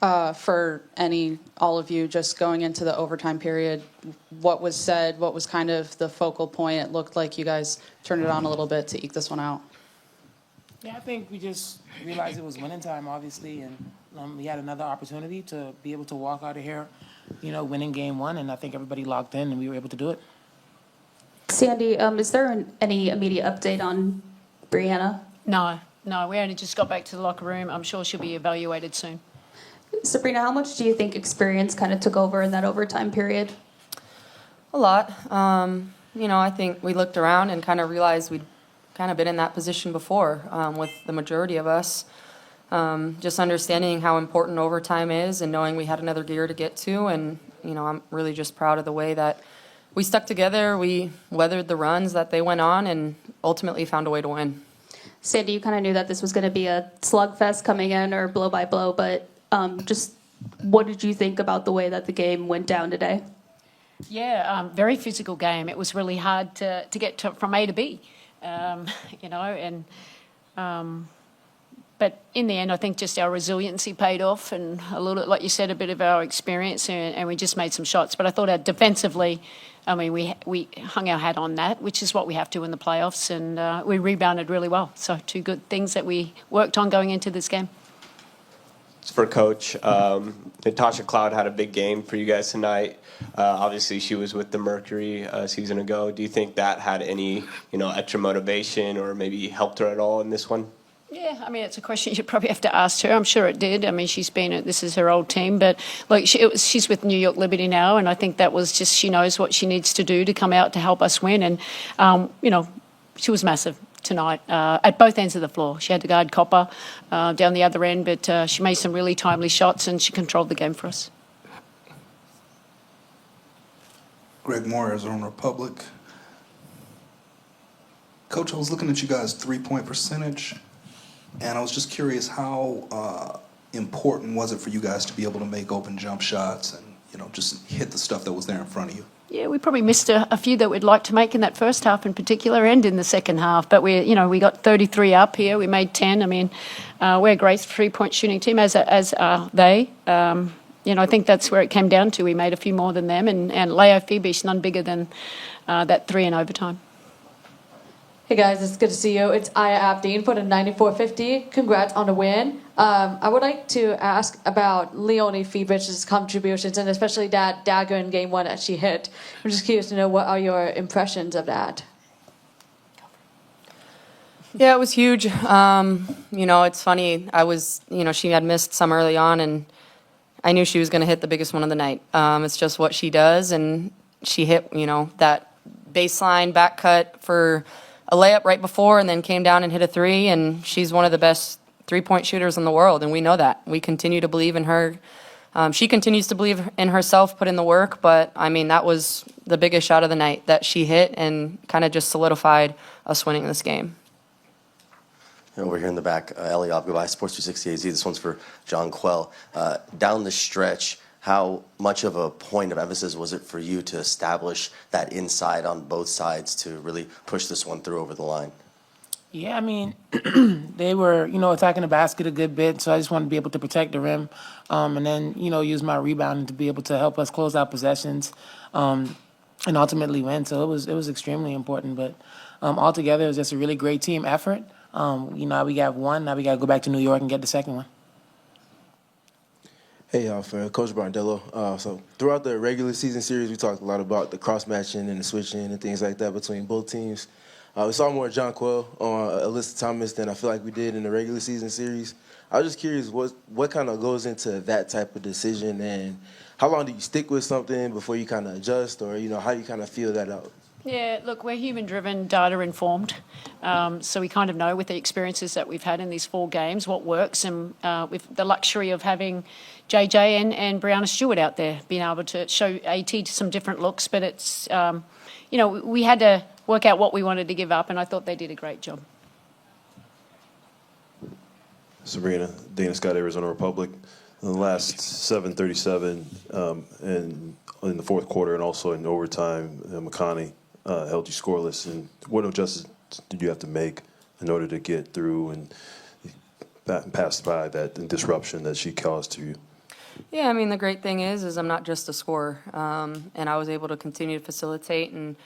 for all of you, just going into the overtime period, what was said, what was kind of the focal point? It looked like you guys turned it on a little bit to eke this one out. Yeah, I think we just realized it was winning time, obviously, and we had another opportunity to be able to walk out of here, winning game one, and I think everybody locked in and we were able to do it. Sandy, is there any immediate update on Brianna? No, we only just got back to the locker room. I'm sure she'll be evaluated soon. Sabrina, how much do you think experience kind of took over in that overtime period? A lot. I think we looked around and kind of realized we'd kind of been in that position before with the majority of us. Just understanding how important overtime is and knowing we had another gear to get to. And, I'm really just proud of the way that we stuck together. We weathered the runs that they went on and ultimately found a way to win. Sandy, you kind of knew that this was going to be a slugfest coming in or blow by blow, but just what did you think about the way that the game went down today? Yeah, very physical game. It was really hard to get from A to B, but in the end, I think just our resiliency paid off and a little, like you said, a bit of our experience, and we just made some shots. But I thought defensively, we hung our hat on that, which is what we have to in the playoffs, and we rebounded really well. So 2 good things that we worked on going into this game. For Coach, Natasha Cloud had a big game for you guys tonight. Obviously, she was with the Mercury a season ago. Do you think that had any, extra motivation or maybe helped her at all in this one? Yeah, it's a question you'd probably have to ask her. I'm sure it did. This is her old team, but she's with New York Liberty now, and I think that was just, she knows what she needs to do to come out to help us win, and she was massive tonight at both ends of the floor. She had to guard Copper down the other end, but she made some really timely shots and she controlled the game for us. Greg Moore, Arizona Republic. Coach, I was looking at you guys' three-point percentage, and I was just curious how important was it for you guys to be able to make open jump shots and, just hit the stuff that was there in front of you? Yeah, we probably missed a few that we'd like to make in that first half in particular and in the second half. But we got 33 up here. We made 10. We're a great three-point shooting team, as are they. I think that's where it came down to. We made a few more than them, and Leo Phoebe's none bigger than that 3 in overtime. Hey guys, it's good to see you. It's Aya Abdeen for the 9450. Congrats on the win. I would like to ask about Leonie Fiebich's contributions, and especially that dagger in game 1 that she hit. I'm just curious to know, what are your impressions of that? Yeah, it was huge. It's funny. She had missed some early on, and I knew she was going to hit the biggest one of the night. It's just what she does, and she hit, that baseline back cut for a layup right before, and then came down and hit a 3, and she's one of the best three-point shooters in the world, and we know that. We continue to believe in her. She continues to believe in herself, put in the work, but, that was the biggest shot of the night that she hit and kind of just solidified us winning this game. Over here in the back, Ellie Abgabai, Sports 260 AZ. This one's for Jonquel. Down the stretch, how much of a point of emphasis was it for you to establish that inside on both sides to really push this one through over the line? Yeah, they were, attacking the basket a good bit, so I just wanted to be able to protect the rim, and then, use my rebounding to be able to help us close out possessions, and ultimately win. So it was extremely important, but altogether it was just a really great team effort. We got one, now we got to go back to New York and get the second one. Hey, y'all, for Coach Brondello. So throughout the regular season series, we talked a lot about the cross-matching and the switching and things like that between both teams. We saw more Jonquel on Alyssa Thomas than I feel like we did in the regular season series. I was just curious what kind of goes into that type of decision, and how long do you stick with something before you kind of adjust, or, how do you kind of feel that out? Yeah, look, we're human-driven, data-informed, so we kind of know with the experiences that we've had in these 4 games what works, and with the luxury of having JJ and Brianna Stewart out there, being able to show AT some different looks, but it's, we had to work out what we wanted to give up, and I thought they did a great job. Sabrina, Dana Scott, Arizona Republic. In the last 7:37 and in the fourth quarter and also in overtime, McConney held you scoreless. And what adjustments did you have to make in order to get through and pass by that disruption that she caused to you? Yeah, I mean, the great thing is I'm not just a scorer, and I was able to continue to facilitate and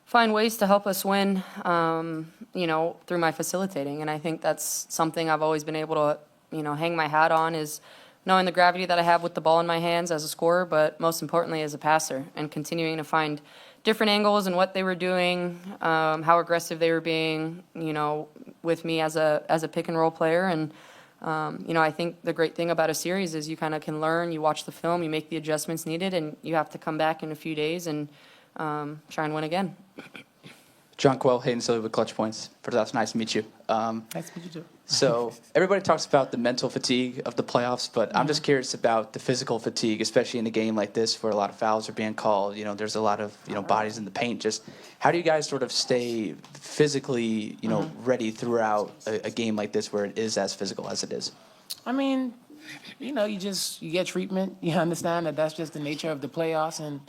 find ways to help us win, through my facilitating. And I think that's something I've always been able to, hang my hat on, is knowing the gravity that I have with the ball in my hands as a scorer, but most importantly as a passer, and continuing to find different angles and what they were doing, how aggressive they were being, with me as a pick and roll player. And I think the great thing about a series is you kind of can learn, you watch the film, you make the adjustments needed, and you have to come back in a few days and try and win again. Jonquel, Hayden Silly with Clutch Points. First off, nice to meet you. Nice to meet you too. So everybody talks about the mental fatigue of the playoffs, but I'm just curious about the physical fatigue, especially in a game like this where a lot of fouls are being called. There's a lot of bodies in the paint. Just how do you guys sort of stay physically ready throughout a game like this where it is as physical as it is? I mean, you get treatment. You understand that that's just the nature of the playoffs, and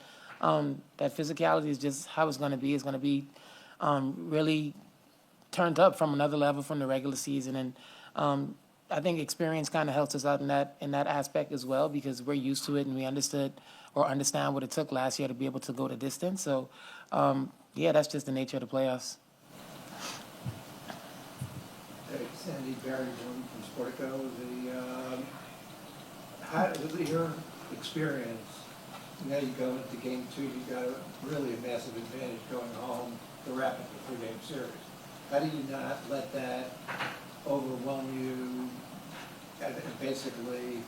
that physicality is just how it's going to be. It's going to be really turned up from another level from the regular season. And I think experience kind of helps us out in that aspect as well, because we're used to it and we understand what it took last year to be able to go the distance. So, that's just the nature of the playoffs. Hey, Sandy Barry Bloom from Sportico. With your experience, now you go into game 2, you got really a massive advantage going home to wrap up the 3-game series. How do you not let that overwhelm you and basically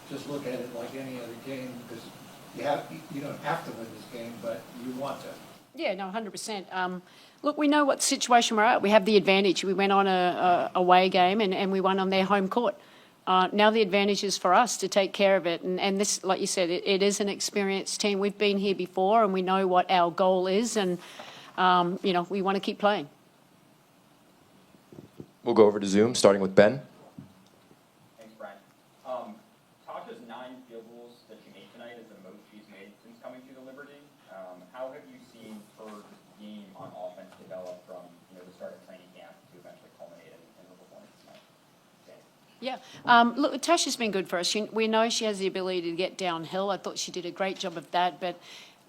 just look at it like any other game, because you don't have to win this game, but you want to? Yeah, no, 100%. Look, we know what situation we're at. We have the advantage. We went on a away game and we won on their home court. Now the advantage is for us to take care of it. And this, like you said, it is an experienced team. We've been here before and we know what our goal is, and, we want to keep playing. We'll go over to Zoom, starting with Ben. Thanks, Brian. Tasha's 9 field goals that she made tonight is the most she's made since coming to the Liberty. How have you seen her game on offense develop from the start of training camp to eventually culminate in her performance tonight? Yeah. Look, Tasha's been good for us. We know she has the ability to get downhill. I thought she did a great job of that. But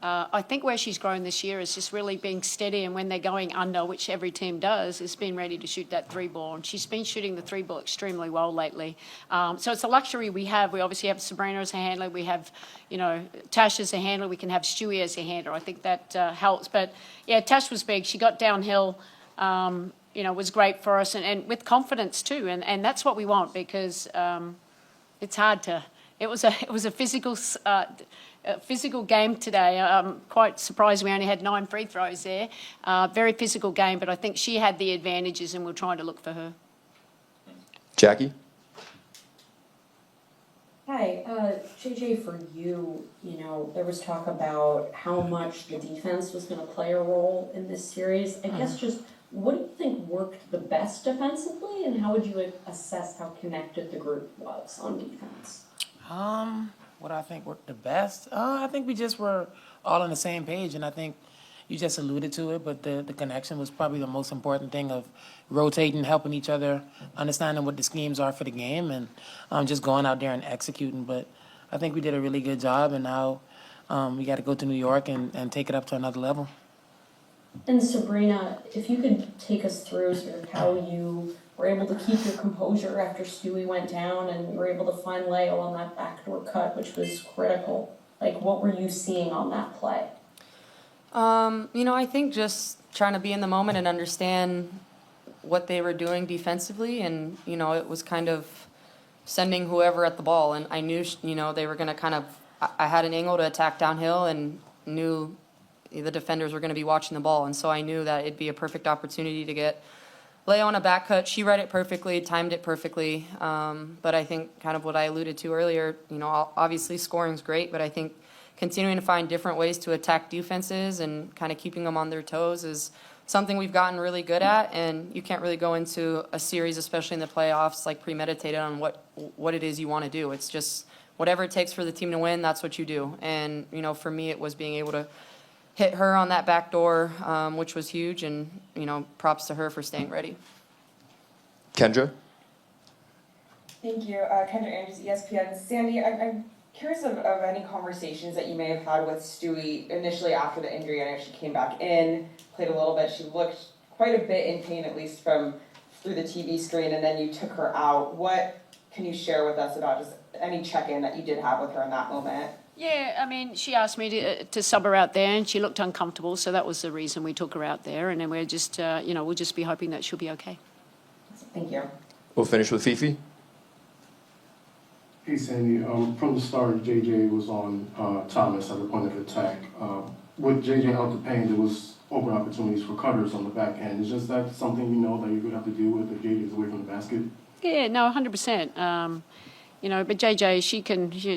I think where she's grown this year is just really being steady, and when they're going under, which every team does, is being ready to shoot that 3-ball. And she's been shooting the 3-ball extremely well lately. So it's a luxury we have. We obviously have Sabrina as a handler. We have, Tash as a handler. We can have Stewie as a handler. I think that helps. But, yeah, Tash was big. She got downhill. Was great for us, and with confidence too, and that's what we want, because it's hard to. It was a physical game today. I'm quite surprised we only had 9 free throws there. Very physical game, but I think she had the advantages, and we're trying to look for her. Jackie? Hi, JJ, for you, there was talk about how much the defense was going to play a role in this series. I guess just what do you think worked the best defensively, and how would you assess how connected the group was on defense? What I think worked the best? I think we just were all on the same page, and I think you just alluded to it, but the connection was probably the most important thing, of rotating, helping each other, understanding what the schemes are for the game, and just going out there and executing. But I think we did a really good job, and now we got to go to New York and take it up to another level. And Sabrina, if you could take us through sort of how you were able to keep your composure after Stewie went down, and you were able to find Leo on that backdoor cut, which was critical. Like, what were you seeing on that play? I think just trying to be in the moment and understand what they were doing defensively, and, it was kind of sending whoever at the ball, and I knew, they were going to I had an angle to attack downhill and knew the defenders were going to be watching the ball, and so I knew that it'd be a perfect opportunity to get Leo on a back cut. She read it perfectly, timed it perfectly, but I think kind of what I alluded to earlier, obviously scoring's great, but I think continuing to find different ways to attack defenses and kind of keeping them on their toes is something we've gotten really good at, and you can't really go into a series, especially in the playoffs, like premeditated on what it is you want to do. It's just whatever it takes for the team to win, that's what you do. And, for me, it was being able to hit her on that back door, which was huge, and, props to her for staying ready. Kendra? Thank you. Kendra Andrews, ESPN. Sandy, I'm curious of any conversations that you may have had with Stewie initially after the injury. I know she came back in, played a little bit. She looked quite a bit in pain, at least from through the TV screen, and then you took her out. What can you share with us about just any check-in that you did have with her in that moment? Yeah, I mean, she asked me to sub her out there, and she looked uncomfortable, so that was the reason we took her out there. And then we're just, we'll just be hoping that she'll be okay. Thank you. We'll finish with Fifi. Hey, Sandy. From the start, JJ was on Thomas at the point of attack. With JJ out the paint, there was open opportunities for cutters on the back end. Is just that something that you're going to have to deal with if JJ is away from the basket? Yeah, no, 100%. But JJ,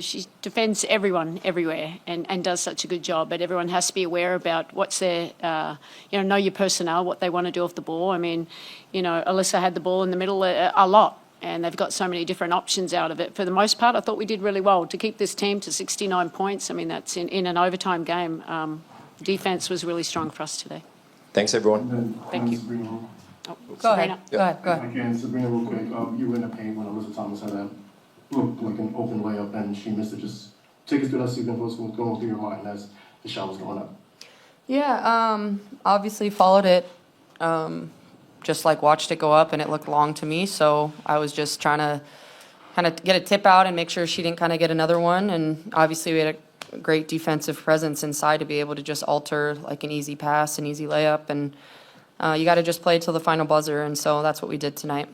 she defends everyone everywhere and does such a good job. But everyone has to be aware about what's their, know your personnel, what they want to do off the ball. I mean, Alyssa had the ball in the middle a lot, and they've got so many different options out of it. For the most part, I thought we did really well to keep this team to 69 points. I mean, that's in an overtime game. Defense was really strong for us today. Thanks, everyone. Thank you. Sabrina, Go ahead. Go ahead. Again, Sabrina, real quick. You were in the paint when Alyssa Thomas had that looked like an open layup, and she missed it. Just take us through that sequence. What's going through your mind as the shot was going up? Yeah, obviously followed it, just like watched it go up, and it looked long to me. So I was just trying to kind of get a tip out and make sure she didn't kind of get another one. And obviously we had a great defensive presence inside to be able to just alter like an easy pass, an easy layup, and you got to just play till the final buzzer. And so that's what we did tonight.